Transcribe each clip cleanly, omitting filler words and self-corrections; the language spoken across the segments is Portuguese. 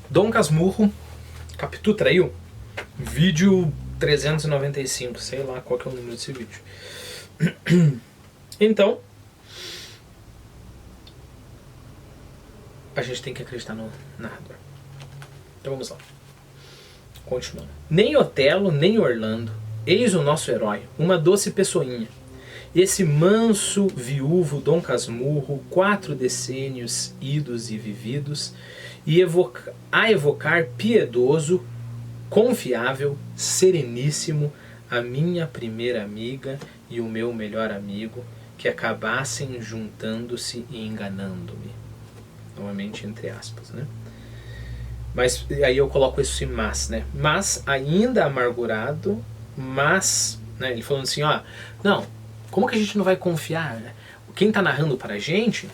Dom Casmurro, Capitu traiu? Vídeo 395, sei lá qual que é o número desse vídeo. Então, a gente tem que acreditar no narrador. Então vamos lá. Continuando. Nem Otelo, nem Orlando, eis o nosso herói, uma doce pessoinha. Esse manso viúvo Dom Casmurro, 4 decênios idos e vividos, e a evocar piedoso, confiável, sereníssimo, a minha primeira amiga e o meu melhor amigo, que acabassem juntando-se e enganando-me. Novamente entre aspas, né? Mas aí eu coloco esse mas, né? Mas ainda amargurado, mas, né? Ele falando assim, ó, não, como que a gente não vai confiar? Quem tá narrando pra gente,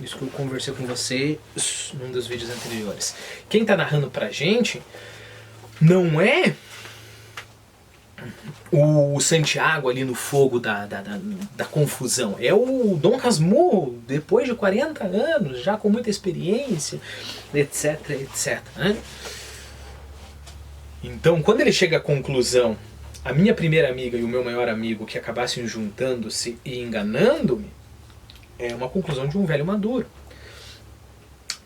isso que eu conversei com você num dos vídeos anteriores, quem tá narrando pra gente não é o Santiago ali no fogo da confusão. É o Dom Casmurro, depois de 40 anos, já com muita experiência, etc, etc. Né? Então, quando ele chega à conclusão, a minha primeira amiga e o meu maior amigo que acabassem juntando-se e enganando-me, é uma conclusão de um velho maduro.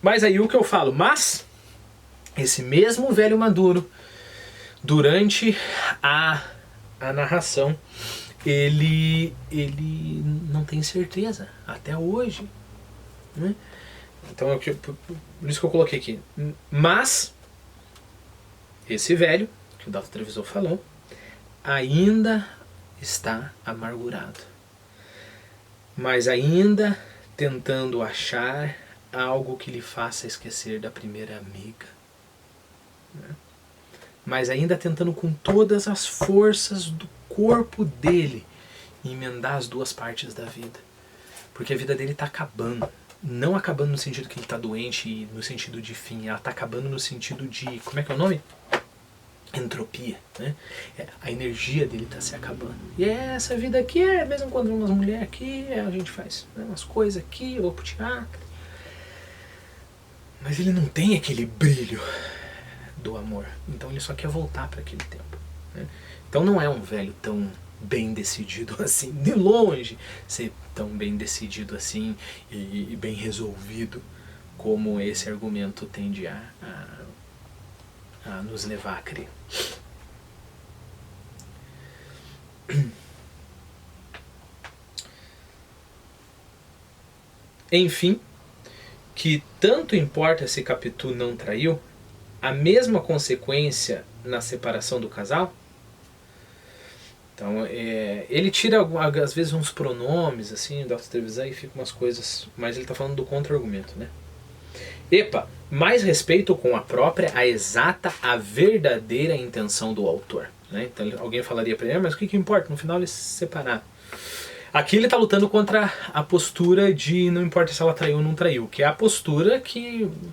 Mas aí o que eu falo, mas esse mesmo velho maduro, durante a narração, ele não tem certeza até hoje, né? Então por isso que eu coloquei aqui. Mas esse velho, que o Dato Treviso falou, ainda está amargurado, mas ainda tentando achar algo que lhe faça esquecer da primeira amiga, né? Mas ainda tentando com todas as forças do corpo dele emendar as duas partes da vida. Porque a vida dele está acabando. Não acabando no sentido que ele está doente e no sentido de fim. Ela está acabando no sentido de... Como é que é o nome? Entropia, né? A energia dele está se acabando. E essa vida aqui é... Mesmo quando umas mulheres aqui, a gente faz, né, umas coisas aqui, eu vou pro teatro. Mas ele não tem aquele brilho do amor. Então ele só quer voltar para aquele tempo, né? Então não é um velho tão bem decidido assim, de longe ser tão bem decidido assim e bem resolvido como esse argumento tende a nos levar a crer. Enfim, que tanto importa se Capitu não traiu, a mesma consequência na separação do casal? Então, ele tira às vezes uns pronomes, assim, da televisão e fica umas coisas, mas ele está falando do contra-argumento, né? Epa, mais respeito com a própria, a exata, a verdadeira intenção do autor, né? Então alguém falaria para ele, mas o que importa? No final eles se separaram. Aqui ele está lutando contra a postura de não importa se ela traiu ou não traiu, que é a postura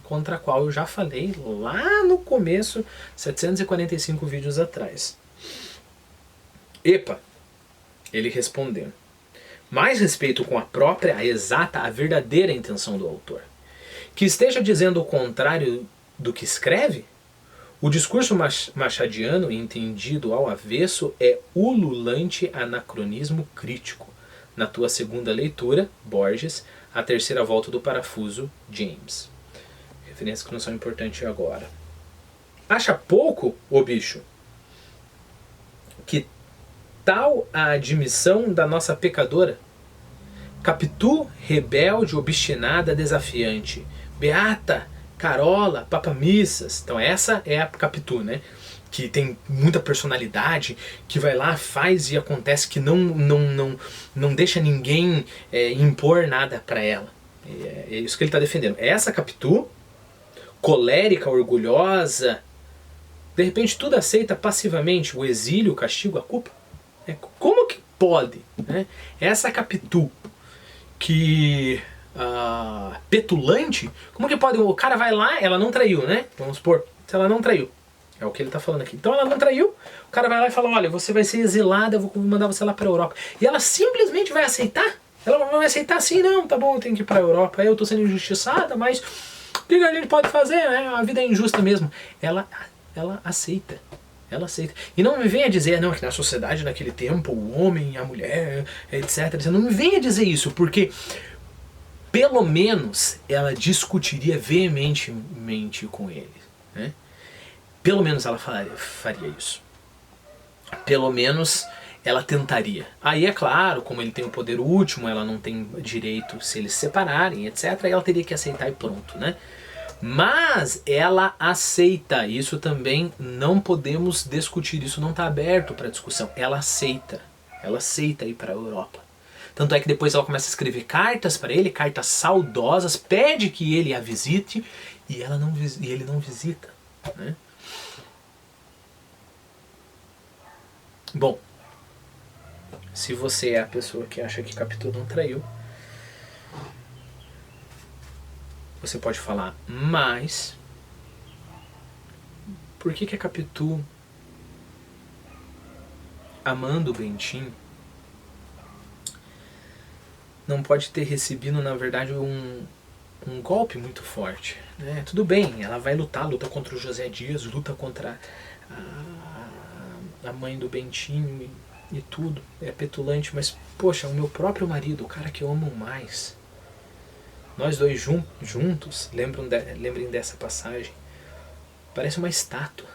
contra a qual eu já falei lá no começo, 745 vídeos atrás. Epa, ele respondeu. Mais respeito com a própria, a exata, a verdadeira intenção do autor. Que esteja dizendo o contrário do que escreve? O discurso machadiano, entendido ao avesso, é ululante anacronismo crítico. Na tua segunda leitura, Borges, a terceira volta do parafuso, James. Referências que não são importantes agora. Acha pouco, ô bicho, que tal a admissão da nossa pecadora? Capitu, rebelde, obstinada, desafiante. Beata, Carola, papamissas. Então essa é a Capitu, né? Que tem muita personalidade, que vai lá, faz e acontece, que não deixa ninguém impor nada para ela. É isso que ele está defendendo. Essa Capitu, colérica, orgulhosa, de repente tudo aceita passivamente, o exílio, o castigo, a culpa. Como que pode, né? Essa Capitu que petulante, como que pode? O cara vai lá, ela não traiu, né? Vamos supor, se ela não traiu. É o que ele está falando aqui. Então ela não traiu, o cara vai lá e fala, olha, você vai ser exilada, eu vou mandar você lá para a Europa. E ela simplesmente vai aceitar? Ela não vai aceitar assim, não, tá bom, eu tenho que ir para a Europa, eu estou sendo injustiçada, mas que a gente pode fazer, né? A vida é injusta mesmo. Ela aceita. Ela aceita. E não me venha dizer, não, que na sociedade naquele tempo, o homem, a mulher, etc. Não me venha dizer isso, porque pelo menos ela discutiria veementemente com ele. Né? Pelo menos ela faria isso. Pelo menos ela tentaria. Aí é claro, como ele tem o poder último, ela não tem direito se eles se separarem, etc. Ela teria que aceitar e pronto, né? Mas ela aceita, isso também não podemos discutir, isso não está aberto para discussão. Ela aceita ir para a Europa. Tanto é que depois ela começa a escrever cartas para ele, cartas saudosas, pede que ele a visite e ele não visita. Né? Bom, se você é a pessoa que acha que Capitu não traiu, você pode falar, mas por que a Capitu, amando o Bentinho, não pode ter recebido, na verdade, um golpe muito forte? Né? Tudo bem, ela vai luta contra o José Dias, luta contra a mãe do Bentinho e tudo, é petulante, mas, poxa, o meu próprio marido, o cara que eu amo mais... Nós dois juntos, lembrem dessa passagem, parece uma estátua.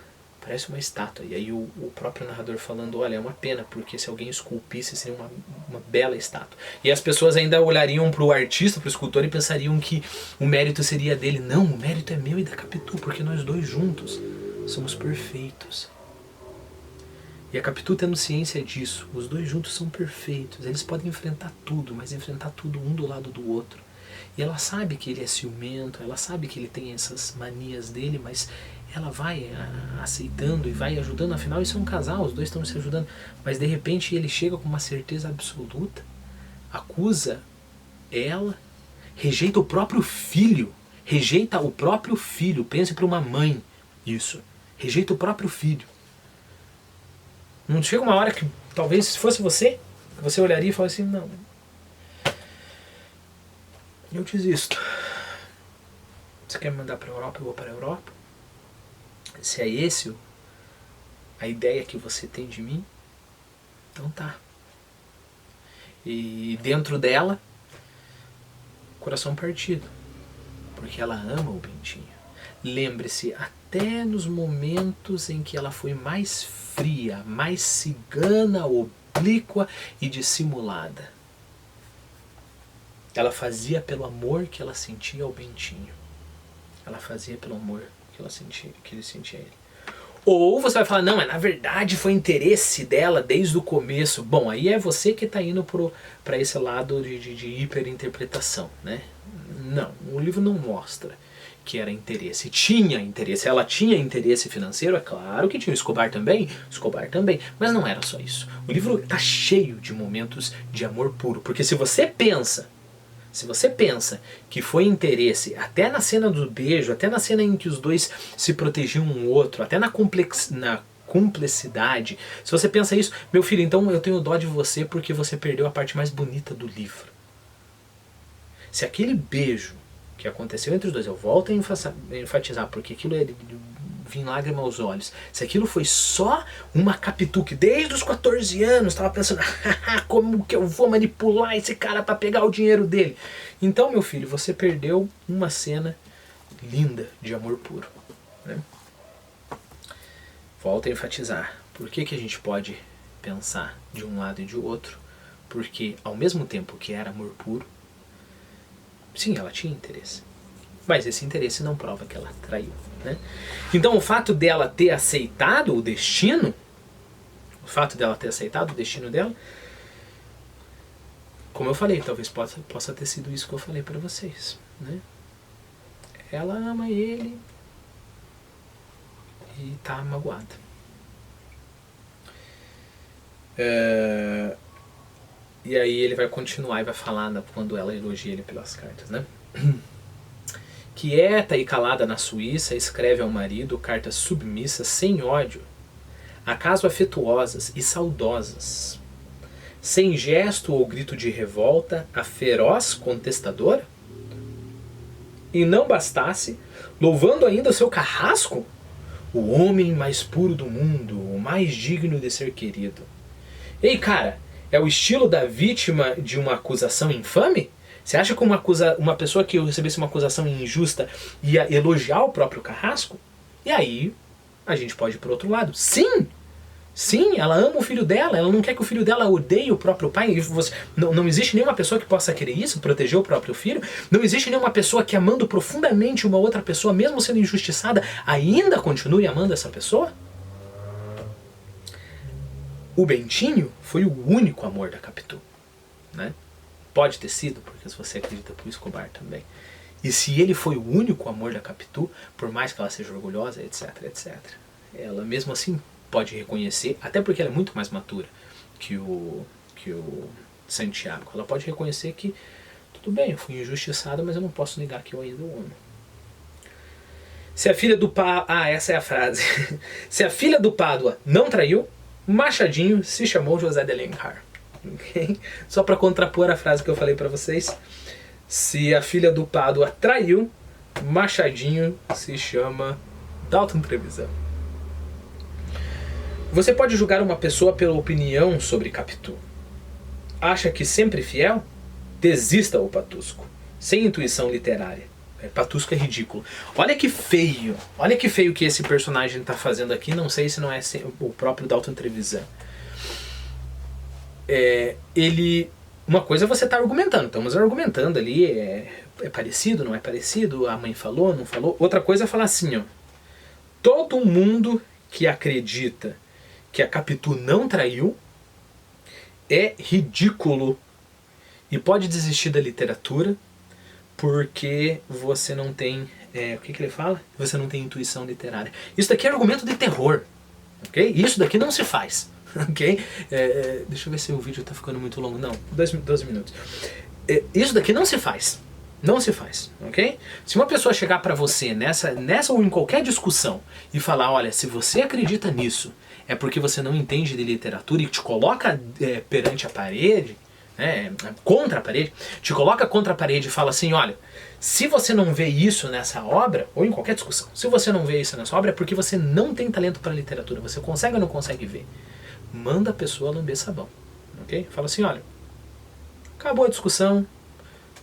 E aí o próprio narrador falando, olha, é uma pena, porque se alguém esculpisse seria uma bela estátua. E as pessoas ainda olhariam para o artista, para o escultor, e pensariam que o mérito seria dele. Não, o mérito é meu e da Capitu, porque nós dois juntos somos perfeitos. E a Capitu tendo ciência disso, os dois juntos são perfeitos. Eles podem enfrentar tudo, mas enfrentar tudo um do lado do outro. E ela sabe que ele é ciumento, ela sabe que ele tem essas manias dele, mas ela vai aceitando e vai ajudando. Afinal, isso é um casal, os dois estão se ajudando. Mas de repente ele chega com uma certeza absoluta, acusa ela, rejeita o próprio filho. Pense para uma mãe isso. Rejeita o próprio filho. Não chega uma hora que, talvez, se fosse você olharia e falaria assim, não, eu desisto. Você quer me mandar para a Europa? Eu vou para a Europa. Se é esse a ideia que você tem de mim, então tá. E dentro dela, coração partido, porque ela ama o Bentinho. Lembre-se, até nos momentos em que ela foi mais fria, mais cigana, oblíqua e dissimulada, ela fazia pelo amor que ela sentia ao Bentinho. Ela fazia pelo amor que ele sentia a ele. Ou você vai falar, não, mas na verdade foi interesse dela desde o começo. Bom, aí é você que está indo para esse lado de hiperinterpretação, né? Não, o livro não mostra que era interesse. Tinha interesse. Ela tinha interesse financeiro, é claro que tinha. O Escobar também, mas não era só isso. O livro está cheio de momentos de amor puro. Porque se você pensa que foi interesse, até na cena do beijo, até na cena em que os dois se protegiam um outro, até na cumplicidade, se você pensa isso, meu filho, então eu tenho dó de você porque você perdeu a parte mais bonita do livro. Se aquele beijo que aconteceu entre os dois, eu volto a enfatizar, porque aquilo é vir lágrima aos olhos. Se aquilo foi só uma Capitu que desde os 14 anos estava pensando, como que eu vou manipular esse cara para pegar o dinheiro dele? Então, meu filho, você perdeu uma cena linda de amor puro. Né? Volto a enfatizar. Por que a gente pode pensar de um lado e de outro? Porque ao mesmo tempo que era amor puro, sim, ela tinha interesse. Mas esse interesse não prova que ela traiu. Né? Então o fato dela ter aceitado o destino, dela, como eu falei, talvez possa ter sido isso que eu falei para vocês. Né? Ela ama ele e tá magoada. E aí ele vai continuar e vai falar quando ela elogia ele pelas cartas, né? Quieta e calada na Suíça, escreve ao marido cartas submissas, sem ódio, acaso afetuosas e saudosas. Sem gesto ou grito de revolta, a feroz contestadora? e não bastasse, louvando ainda o seu carrasco, o homem mais puro do mundo, o mais digno de ser querido. Ei, cara, é o estilo da vítima de uma acusação infame? Você acha que uma pessoa que recebesse uma acusação injusta ia elogiar o próprio carrasco? E aí, a gente pode ir pro outro lado. Sim! Sim, ela ama o filho dela, ela não quer que o filho dela odeie o próprio pai. Não existe nenhuma pessoa que possa querer isso, proteger o próprio filho. Não existe nenhuma pessoa que, amando profundamente uma outra pessoa, mesmo sendo injustiçada, ainda continue amando essa pessoa. O Bentinho foi o único amor da Capitu, né? Pode ter sido, porque se você acredita pro Escobar também. E se ele foi o único amor da Capitu, por mais que ela seja orgulhosa, etc, etc, ela mesmo assim pode reconhecer, até porque ela é muito mais matura que o Santiago. Ela pode reconhecer que, tudo bem, eu fui injustiçada, mas eu não posso negar que eu ainda o amo. Se a filha do Pádua... Ah, essa é a frase. Se a filha do Pádua não traiu, Machadinho se chamou José de Alencar. Okay? Só para contrapor a frase que eu falei para vocês. Se a filha do Pádua traiu, Machadinho se chama Dalton Trevisan. Você pode julgar uma pessoa pela opinião sobre Capitu. Acha que sempre fiel? Desista, ô Patusco. Sem intuição literária. Patusco é ridículo. Olha que feio. Olha que feio que esse personagem está fazendo aqui. Não sei se não é o próprio Dalton Trevisan. Uma coisa é você estar argumentando. Estamos argumentando ali. É parecido, não é parecido? A mãe falou, não falou? Outra coisa é falar assim, ó. Todo mundo que acredita que a Capitu não traiu é ridículo e pode desistir da literatura porque você não tem... o que ele fala? Você não tem intuição literária. Isso daqui é argumento de terror. Okay? Isso daqui não se faz. Okay? Deixa eu ver se o vídeo está ficando muito longo. Não, 12 minutos. Isso daqui não se faz. Não se faz, ok? Se uma pessoa chegar para você nessa ou em qualquer discussão e falar, olha, se você acredita nisso, é porque você não entende de literatura e te coloca perante a parede, contra a parede, te coloca contra a parede e fala assim, olha, se você não vê isso nessa obra, ou em qualquer discussão, se você não vê isso nessa obra é porque você não tem talento para literatura, você consegue ou não consegue ver. Manda a pessoa lamber sabão, ok? Fala assim, olha, acabou a discussão,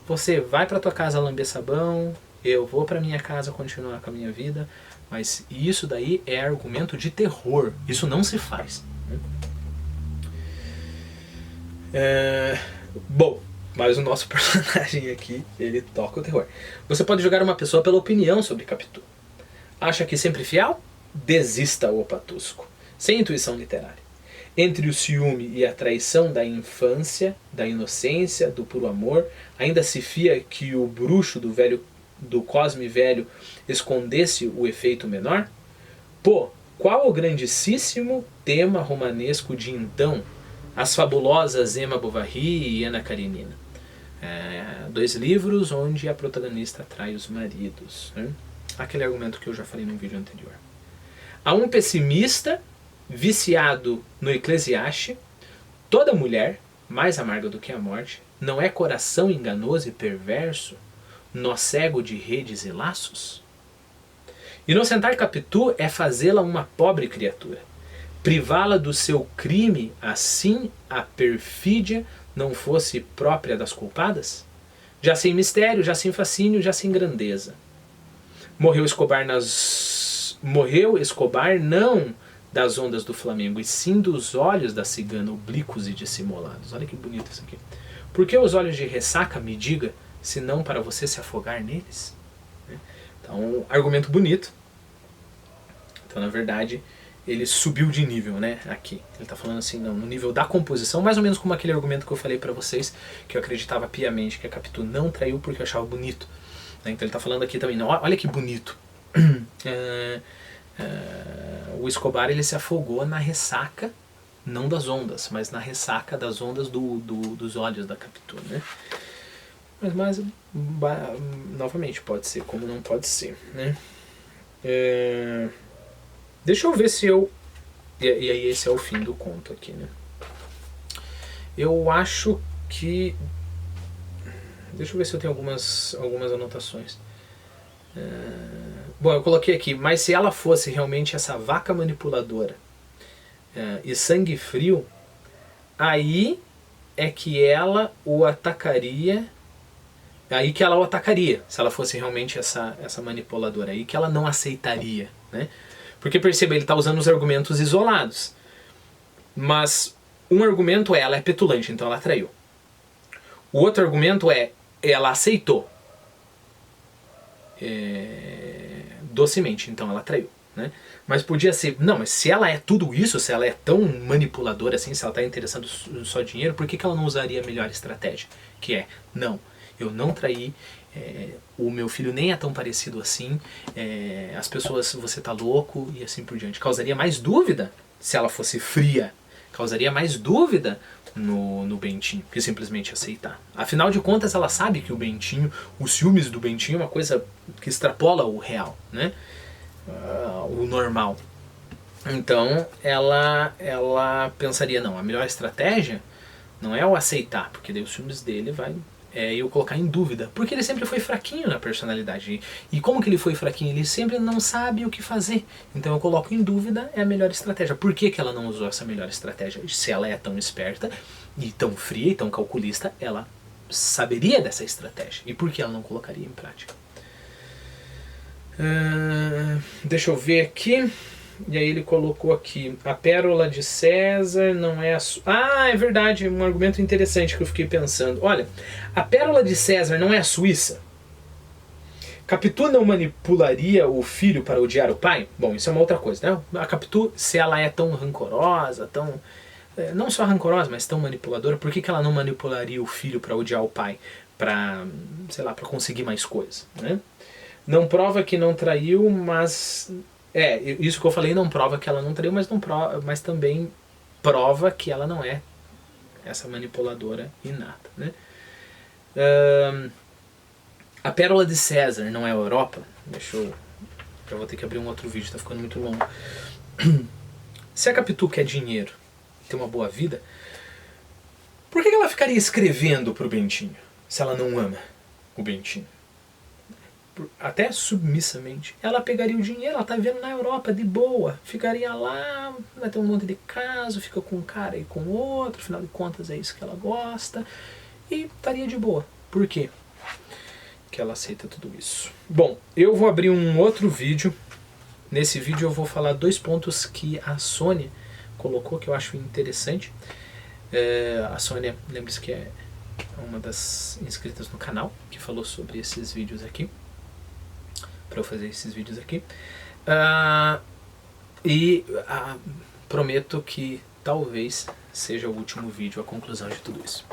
você vai para tua casa lamber sabão, eu vou para minha casa continuar com a minha vida, mas isso daí é argumento de terror, isso não se faz. Bom, mas o nosso personagem aqui, ele toca o terror. Você pode julgar uma pessoa pela opinião sobre Capitu. Acha que sempre fiel? Desista, ô Patusco. Sem intuição literária. Entre o ciúme e a traição da infância, da inocência, do puro amor, ainda se fia que o bruxo do Cosme Velho escondesse o efeito menor? Pô, qual o grandíssimo tema romanesco de então? As fabulosas Emma Bovary e Ana Karenina. 2 livros onde a protagonista trai os maridos. Né? Aquele argumento que eu já falei no vídeo anterior. Há um pessimista viciado no Eclesiastes, toda mulher, mais amarga do que a morte, não é coração enganoso e perverso, nó cego de redes e laços? Inocentar Capitu é fazê-la uma pobre criatura, privá-la do seu crime, assim a perfídia não fosse própria das culpadas? Já sem mistério, já sem fascínio, já sem grandeza. Morreu Escobar não das ondas do Flamengo, e sim dos olhos da cigana oblíquos e dissimulados. Olha que bonito isso aqui. Por que os olhos de ressaca, me diga, se não para você se afogar neles? Então, argumento bonito. Então, na verdade, ele subiu de nível, né, aqui. Ele está falando assim, não, no nível da composição, mais ou menos como aquele argumento que eu falei para vocês, que eu acreditava piamente que a Capitu não traiu porque eu achava bonito. Então ele está falando aqui também, não, olha que bonito. O Escobar, ele se afogou na ressaca, não das ondas, mas na ressaca das ondas dos olhos da Capitu, né? Mas novamente, pode ser como não pode ser, né? Deixa eu ver se eu... E aí esse é o fim do conto aqui, né? Eu acho que... Deixa eu ver se eu tenho algumas anotações. Bom, eu coloquei aqui, mas se ela fosse realmente essa vaca manipuladora e sangue frio, aí é que ela o atacaria. Aí que ela o atacaria, se ela fosse realmente essa manipuladora. Aí que ela não aceitaria, né? Porque perceba, ele está usando os argumentos isolados. Mas um argumento é, ela é petulante, então ela traiu. O outro argumento é, ela aceitou. Docemente, então ela traiu, né? Mas podia ser, não, mas se ela é tudo isso, se ela é tão manipuladora assim, se ela está interessando só dinheiro, por que ela não usaria a melhor estratégia? Que é, não, eu não traí, o meu filho nem é tão parecido assim, as pessoas, você tá louco e assim por diante. Causaria mais dúvida se ela fosse fria, causaria mais dúvida no Bentinho, que simplesmente aceitar. Afinal de contas, ela sabe que o Bentinho, os ciúmes do Bentinho é uma coisa que extrapola o real, né? O normal. Então ela pensaria, não, a melhor estratégia não é o aceitar, porque daí os ciúmes dele vai eu colocar em dúvida, porque ele sempre foi fraquinho na personalidade. E como que ele foi fraquinho? Ele sempre não sabe o que fazer. Então eu coloco em dúvida, é a melhor estratégia. Por que ela não usou essa melhor estratégia? Se ela é tão esperta, e tão fria, e tão calculista, ela saberia dessa estratégia. E por que ela não colocaria em prática? Deixa eu ver aqui. E aí ele colocou aqui, a pérola de César não é é verdade, um argumento interessante que eu fiquei pensando. Olha, a pérola de César não é a Suíça? Capitu não manipularia o filho para odiar o pai? Bom, isso é uma outra coisa, né? A Capitu, se ela é tão rancorosa, tão... não só rancorosa, mas tão manipuladora, por que ela não manipularia o filho para odiar o pai? Para, sei lá, para conseguir mais coisas, né? Não prova que não traiu, mas... isso que eu falei não prova que ela não traiu, mas também prova que ela não é essa manipuladora inata, né? A pérola de César não é a Europa? Já vou ter que abrir um outro vídeo, tá ficando muito longo. Se a Capitu quer dinheiro, ter uma boa vida, por que ela ficaria escrevendo pro Bentinho, se ela não ama o Bentinho? Até submissamente, ela pegaria o dinheiro, ela tá vivendo na Europa de boa, ficaria lá, vai ter um monte de caso, fica com um cara e com outro, afinal de contas é isso que ela gosta, e estaria de boa. Por quê que ela aceita tudo isso? Bom, eu vou abrir um outro vídeo. Nesse vídeo eu vou falar 2 pontos que a Sônia colocou que eu acho interessante. A Sônia, lembre-se que é uma das inscritas no canal que falou sobre esses vídeos aqui, para eu fazer esses vídeos aqui. Prometo que talvez seja o último vídeo, a conclusão de tudo isso.